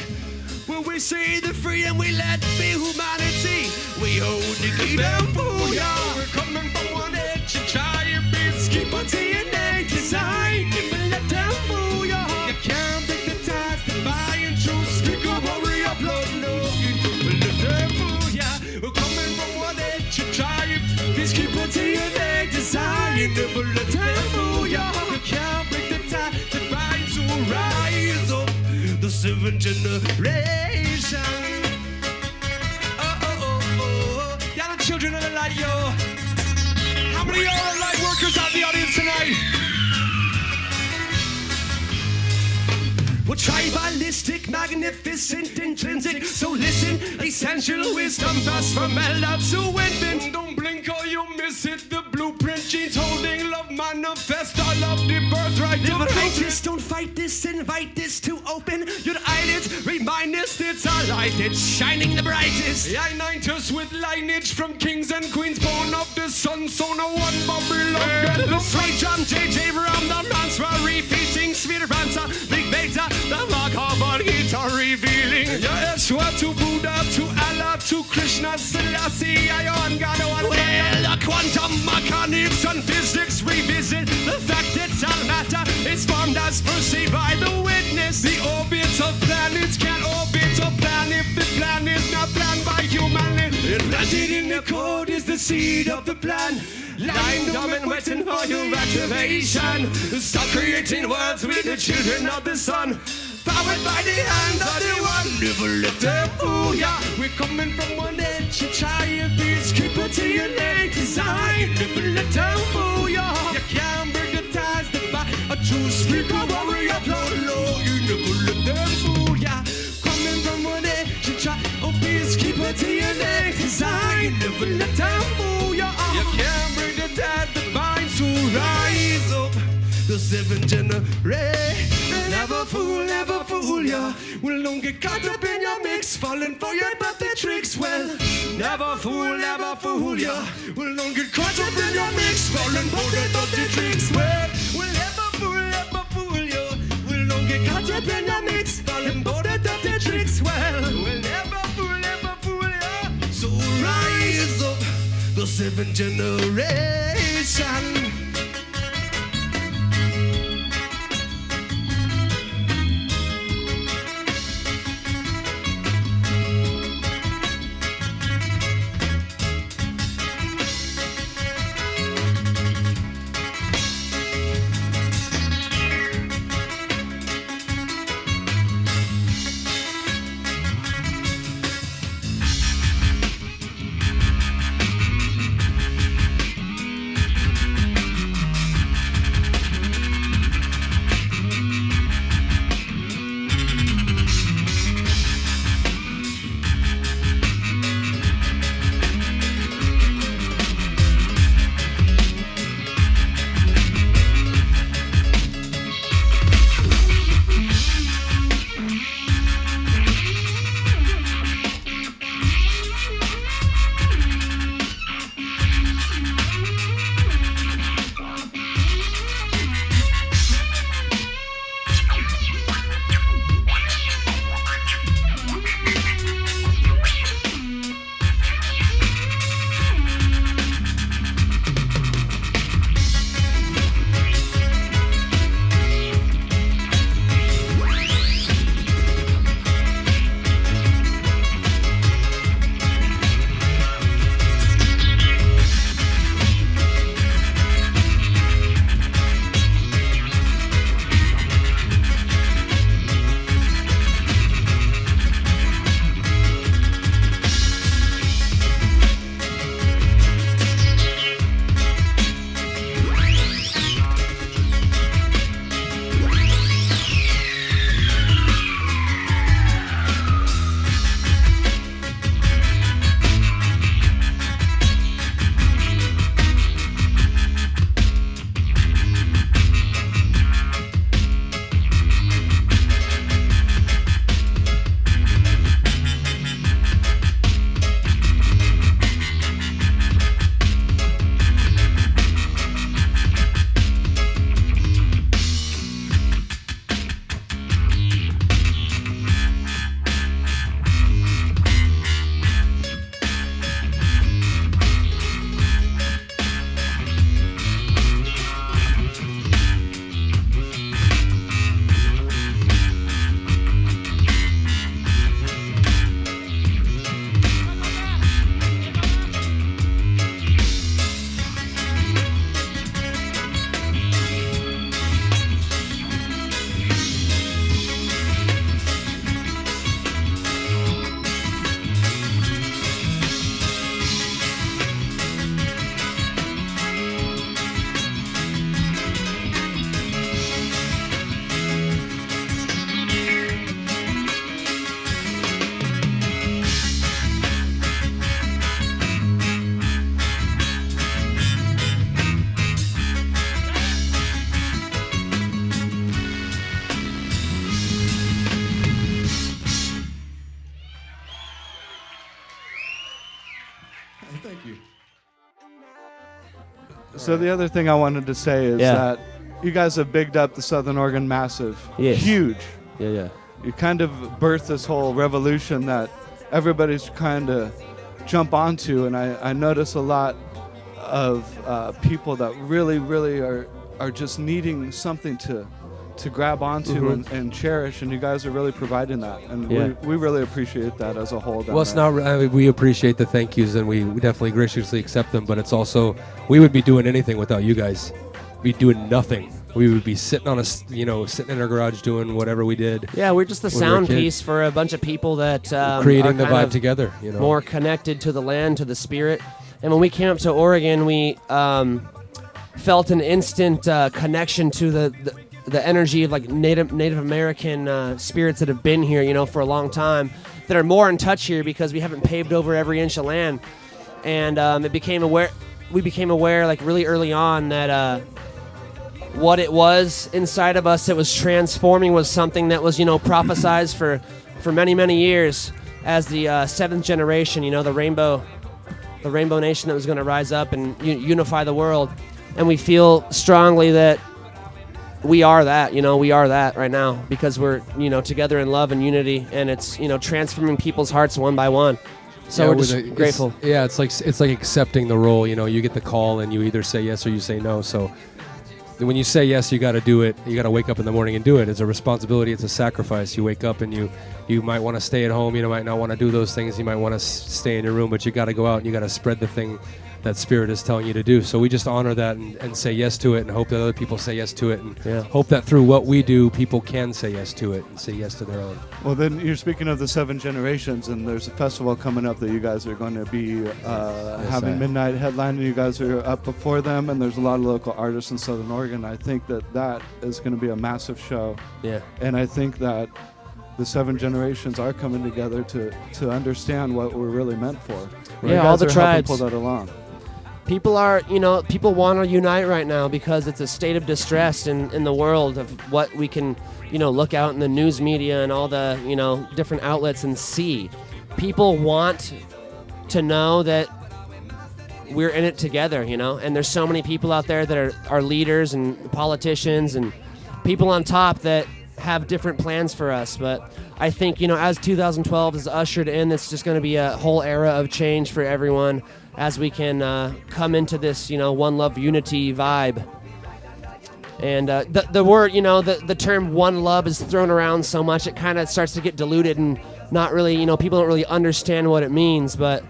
When we see the freedom, we let be humanity. We hold the key down for y'all. We're coming from one edge and try your best. Keep on DNA design. Never let them fool y'all. You can't break the ties that bind and choose. Speak up, hurry up, Lord, Lord. You never let them fool ya. We're coming from one edge and try your best. Keep on DNA design. You never let them fool ya. You can't break the tie that binds. So rise up, the seventh generation. Yeah, the children of the light, yo. How many of y'all are light workers out in the audience tonight? Well, tribalistic, magnificent, intrinsic. So listen, essential wisdom thus from elder to infant. Don't blink or you'll miss it. The blueprint genes holding love manifest. I love the birthright. Don't fight this, don't fight this. Invite this to open your eyelids. Remind us it's our light. It's shining the brightest. I anoint us with lineage from kings and queens, born of the sun. So no one Babylon. Look right, John J.J. Ram, the man's repeating. Sphere Ransa, Big Beta. The Rock Harvard guitar revealing. Yeshua to Buddha to Allah to Krishna Selassie. I God one. Well, the quantum mechanics and physics revisit the fact that all matter is formed as perceived by the witness. The orbits of planets can't orbit a plan if the plan is not planned by humanity. Implanted in the code is the seed of the plan. Lying dumb and waiting for your activation. Stop creating worlds with the children of the sun. Powered by the hand of the one. Never let them fool ya. We're coming from one edge. You try your best. Keep a DNA design. Never let them fool ya. You can't break the ties that bind. A true speaker warrior upload low. You never let them fool ya. Coming from one edge. You try your best. Keep a DNA design. Never let them fool ya. You can't break the ties that bind. So rise up, the seventh generation. Never fool ya. Well, don't get caught up in your mix, falling for your birthday tricks. Well, never fool ya. Well, don't get caught up in your mix, falling for your birthday tricks. Well, never fool ya. Well, don't get caught up in your mix, falling for your birthday tricks. Well, never fool ya. So rise up, the seventh generation. Thank you. So the other thing I wanted to say is that you guys have bigged up the Southern Oregon Massive. Yes. Huge. Yeah. You kind of birthed this whole revolution that everybody's trying to jump onto, and I notice a lot of people that really are just needing something to grab onto and cherish, and you guys are really providing that, and we really appreciate that as a whole. Well, it's not. We appreciate the thank yous, and we definitely graciously accept them. But it's also, we would be doing anything without you guys. We'd be doing nothing. We would be sitting on sitting in our garage doing whatever we did. Yeah, we're just the sound piece for a bunch of people that creating are the vibe together. You know, more connected to the land, to the spirit. And when we came up to Oregon, we felt an instant connection to the energy of like Native American spirits that have been here, you know, for a long time, that are more in touch here because we haven't paved over every inch of land. And we became aware like really early on that what it was inside of us that was transforming was something that was, you know, prophesized for many years as the seventh generation, you know, the Rainbow Nation that was going to rise up and unify the world. And we feel strongly that we are that, you know, we are that right now because we're, you know, together in love and unity, and it's, you know, transforming people's hearts one by one. So we're just grateful. It's like accepting the role. You know, you get the call and you either say yes or you say no. So when you say yes, you got to do it. You got to wake up in the morning and do it. It's a responsibility. It's a sacrifice. You wake up and you might want to stay at home. You might not want to do those things. You might want to stay in your room, but you got to go out and you got to spread the thing that Spirit is telling you to do. So we just honor that and say yes to it, and hope that other people say yes to it, and hope that through what we do, people can say yes to it and say yes to their own. Well, then you're speaking of the 7 generations, and there's a festival coming up that you guys are going to be having midnight headline, and you guys are up before them, and there's a lot of local artists in Southern Oregon. I think that is going to be a massive show. Yeah. And I think that the 7 generations are coming together to understand what we're really meant for. Yeah, all the tribes. Pull that along. People want to unite right now because it's a state of distress in the world of what we can, you know, look out in the news media and all the, you know, different outlets and see. People want to know that we're in it together, you know, and there's so many people out there that are leaders and politicians and people on top that have different plans for us. But I think, you know, as 2012 is ushered in, it's just going to be a whole era of change for everyone as we can come into this, you know, one love unity vibe. And the word, you know, the term one love is thrown around so much, it kind of starts to get diluted and not really, you know, people don't really understand what it means. But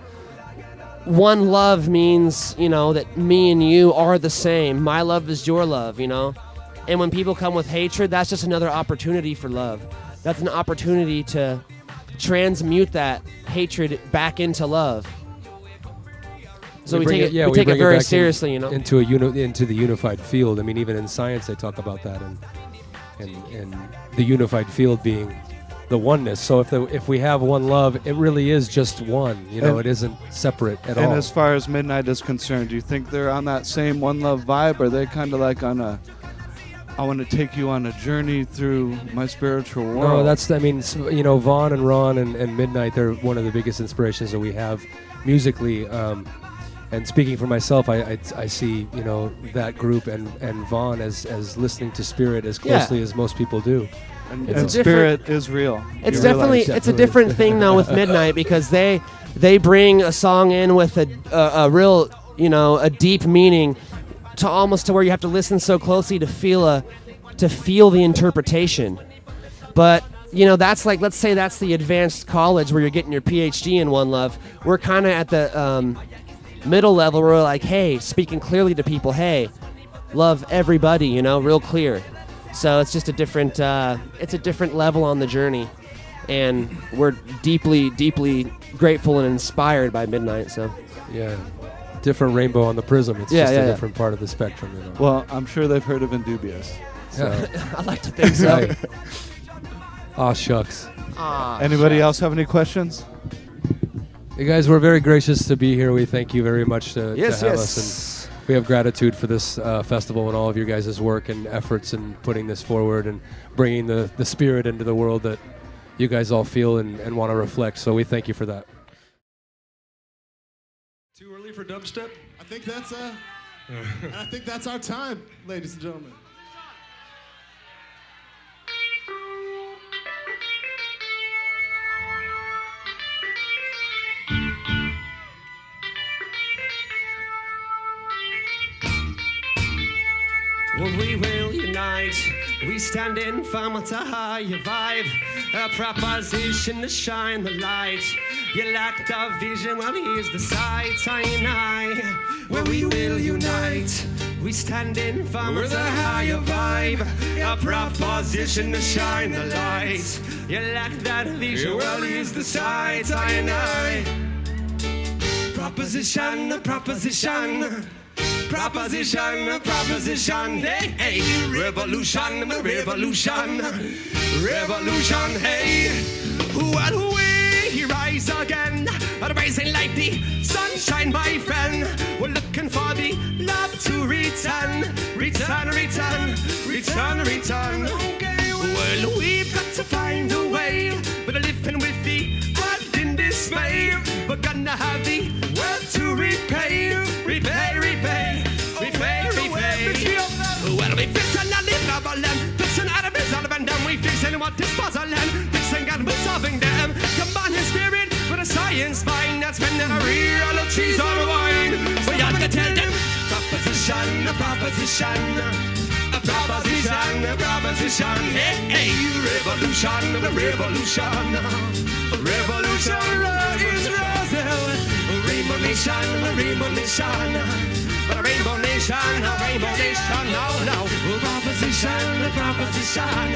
one love means, you know, that me and you are the same. My love is your love, you know. And when people come with hatred, that's just another opportunity for love. That's an opportunity to transmute that hatred back into love. So we take it very seriously, you know. Into the unified field. I mean, even in science they talk about that, and the unified field being the oneness. So if we have one love, it really is just one. You know, it isn't separate at all. And as far as Midnight is concerned, do you think they're on that same one love vibe, or are they kind of like on a, I want to take you on a journey through my spiritual world? No, you know, Vaughn and Ron and Midnight, they're one of the biggest inspirations that we have musically. And speaking for myself, I see, you know, that group and Vaughn as listening to Spirit as closely as most people do. And Spirit is real. It's definitely a different thing though with Midnight, because they bring a song in with a real, you know, a deep meaning to almost to where you have to listen so closely to feel the interpretation. But you know, that's like, let's say that's the advanced college where you're getting your PhD in one love. We're kind of at the middle level where we're like, hey, speaking clearly to people, hey, love everybody, you know, real clear. So it's just a different level on the journey, and we're deeply grateful and inspired by Midnight. So yeah, different rainbow on the prism. It's just a different part of the spectrum, you know. Well, I'm sure they've heard of Indubious. So. I'd like to think so. Right. Aw, shucks. Anybody else have any questions? Hey guys, we're very gracious to be here. We thank you very much to have us, and we have gratitude for this festival and all of your guys' work and efforts in putting this forward and bringing the spirit into the world that you guys all feel and want to reflect. So we thank you for that. Too early for dubstep? I think that's our time, ladies and gentlemen. Well, we will unite. We stand in firm to higher vibe. A proposition to shine the light. You lack the vision, well, here's the sight. I. Well, we will unite. We stand in firm with a higher vibe. A proposition to shine the light. You lack that vision, well, here's the sight. I. Proposition, a proposition. Proposition, proposition, hey, hey, revolution, revolution, revolution, hey. Well, we rise again, rising like the sunshine, my friend. We're looking for the love to return, return, return, return, return. Well, we've got to find a way, but living with the world in dismay. We're gonna have the world to repay, repay, repay, repay, repay. Well, we fixin' a little problem, fixin' out of this all and done. We fixin' what is puzzling, fixin' God, we're solving them. Combining spirit with a science mind that's been a real cheese on wine. We have to tell them proposition, a proposition. A proposition, a proposition, hey, hey, revolution, a revolution, a revolution, is rising, a rainbow nation, a rainbow nation, a rainbow nation, a rainbow nation, no, no, a proposition, a proposition.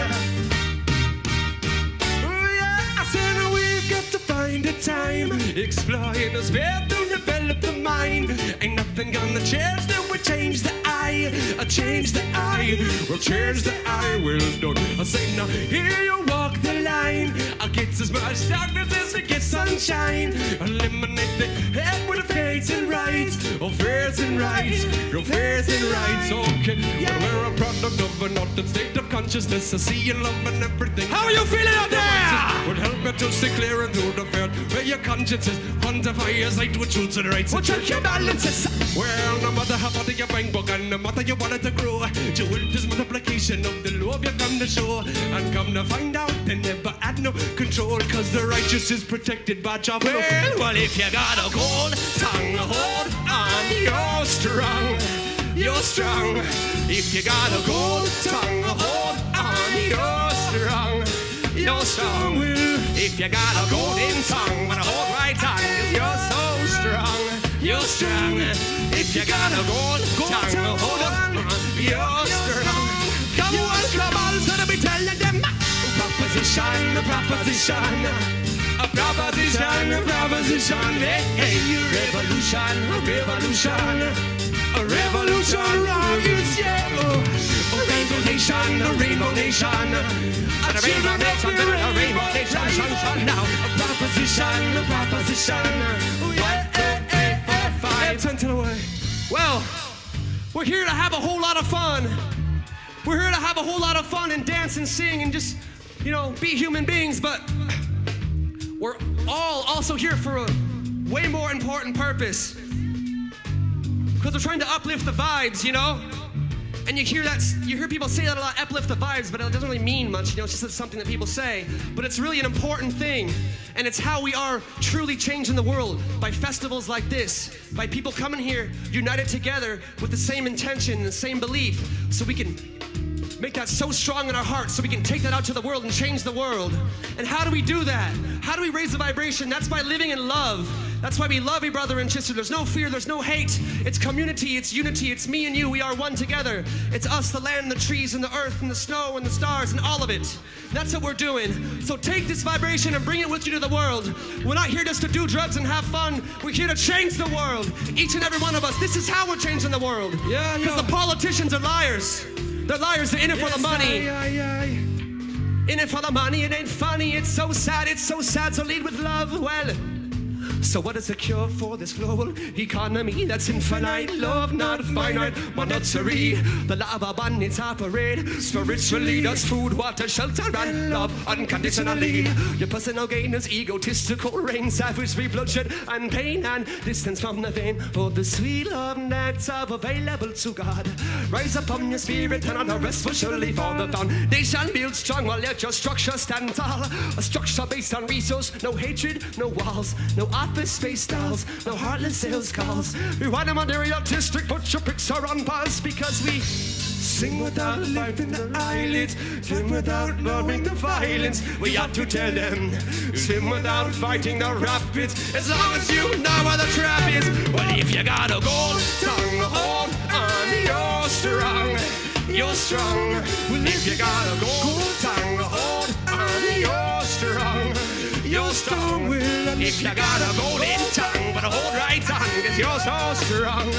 Oh yeah, I said we've got to find a time, exploring the spirit to develop the mind. Ain't nothing gonna change, then we change the eye. I change the eye, we'll change the eye. Well done. I say now, here you walk the line. I get as much darkness as we get sunshine. Eliminate the head with the faith and rights. Oh, faith and rights, your faith and rights. Okay, well, we're a product of an altered state of consciousness. I see you love and everything. How are you feeling out there? Would help me to see clear and through the field where your conscience is. Quantify your sight with truths and rights. What check your balances? Well, no matter how far you bang bug and no matter you want it to grow, jewel is multiplication of the love you come to show. And come to find out they never had no control, cause the righteous is protected by Jehovah. Well, if you got a gold tongue, hold on, you're strong. You're strong. If you got a gold tongue, hold on, you're strong. You're strong. If you got a golden tongue, but a hold right on, you're so strong. You're strong. If you got a gold tongue, hold on, you're strong. Come on, so be telling them proposition, a proposition, a proposition, a proposition. Hey, hey, revolution, a revolution. A revolution, is yeah. A rainbow nation, a rainbow nation. A rainbow nation, a rainbow nation. Sunshine now. A proposition, a proposition. 1, 2, 3, 4, 5. 10 to the way. Well, we're here to have a whole lot of fun. We're here to have a whole lot of fun and dance and sing and just, you know, be human beings, but we're all also here for a way more important purpose. Because we're trying to uplift the vibes, you know? And you hear people say that a lot, uplift the vibes, but it doesn't really mean much, you know, it's just something that people say. But it's really an important thing, and it's how we are truly changing the world, by festivals like this, by people coming here, united together with the same intention and the same belief, so we can make that so strong in our hearts so we can take that out to the world and change the world. And how do we do that? How do we raise the vibration? That's by living in love. That's why we love each brother and sister. There's no fear, there's no hate. It's community, it's unity, it's me and you. We are one together. It's us, the land, the trees, and the earth, and the snow, and the stars, and all of it. And that's what we're doing. So take this vibration and bring it with you to the world. We're not here just to do drugs and have fun. We're here to change the world. Each and every one of us. This is how we're changing the world. Yeah. Because the politicians are liars. They're liars, they're in it for the money. In it for the money, it ain't funny. It's so sad, so lead with love. Well, So what is the cure for this global economy that's infinite? Love, not finite, monetary. The lava bandits operate spiritually. Does food, water, shelter, and love unconditionally. Your personal gain is egotistical, reign, savage, bloodshed, and pain, and distance from the vein. For the sweet love that's available to God. Rise up on your spirit and on the rest will surely fall. The foundation built strong while let your structure stand tall. A structure based on resource, no hatred, no walls, no office space stalls, no heartless sales calls. We want them under artistic, put your picture on pause because we sing without lifting the eyelids, swim without knowing the violence. We have to tell them, swim without fighting the rapids. As long as you know where the trap is. Well, if you got a gold tongue, hold on, you're strong. You're strong. Well, if you got a gold tongue, hold on, you're strong. You're strong. Well, if you got a golden tongue, but hold right on, 'cause you're so strong.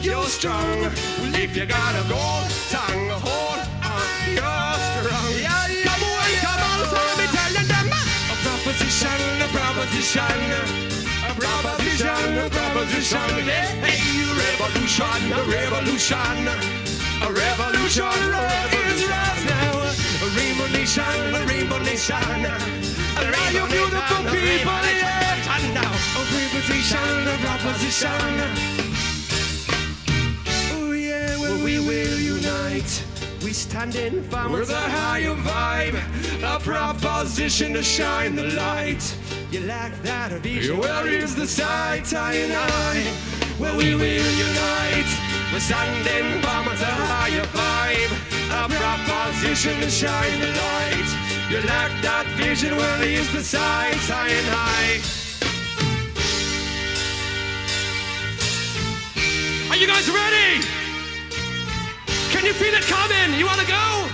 You're strong. Well, if you got a gold tongue, hold on, you're strong. Come on, so let me tell them. A proposition, a proposition, a proposition, a proposition. Hey, revolution, a revolution, a revolution is right now. A rainbow nation, a rainbow nation. Are you beautiful people? Yeah. And now, a proposition, a proposition. We will unite. We stand in firm with a higher vibe, a proposition to shine the light. You lack that vision. Where is the sight? I and I. Well, we will unite. We're standing firm with a higher vibe, a proposition to shine the light. You lack that vision. Where is the sight? I and I. Are you guys ready? Can you feel it coming? You wanna go?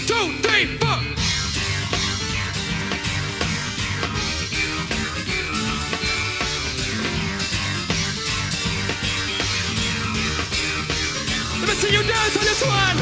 2, 3, 4. Let me see you dance on this one.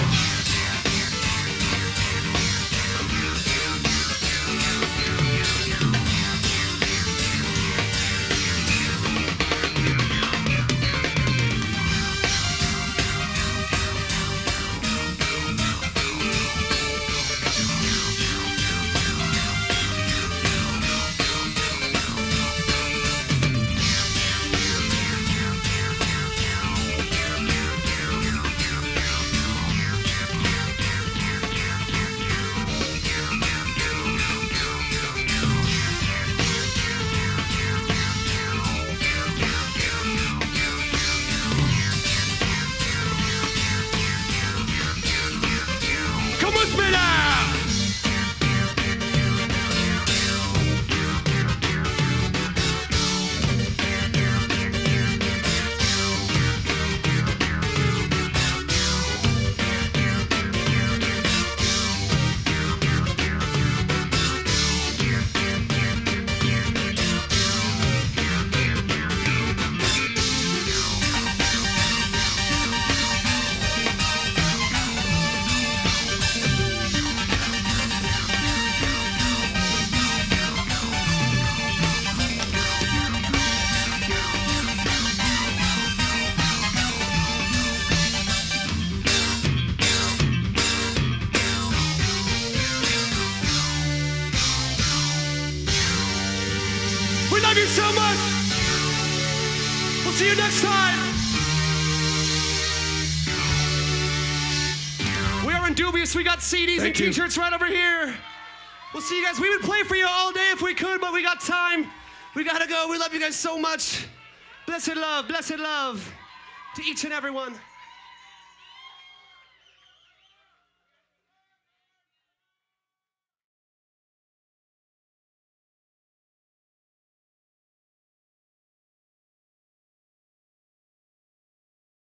you so much. We'll see you next time. We are Indubious. We got CDs and t-shirts right over here. We'll see you guys. We would play for you all day if we could, but we got time. We gotta go. We love you guys so much. Blessed love to each and every one.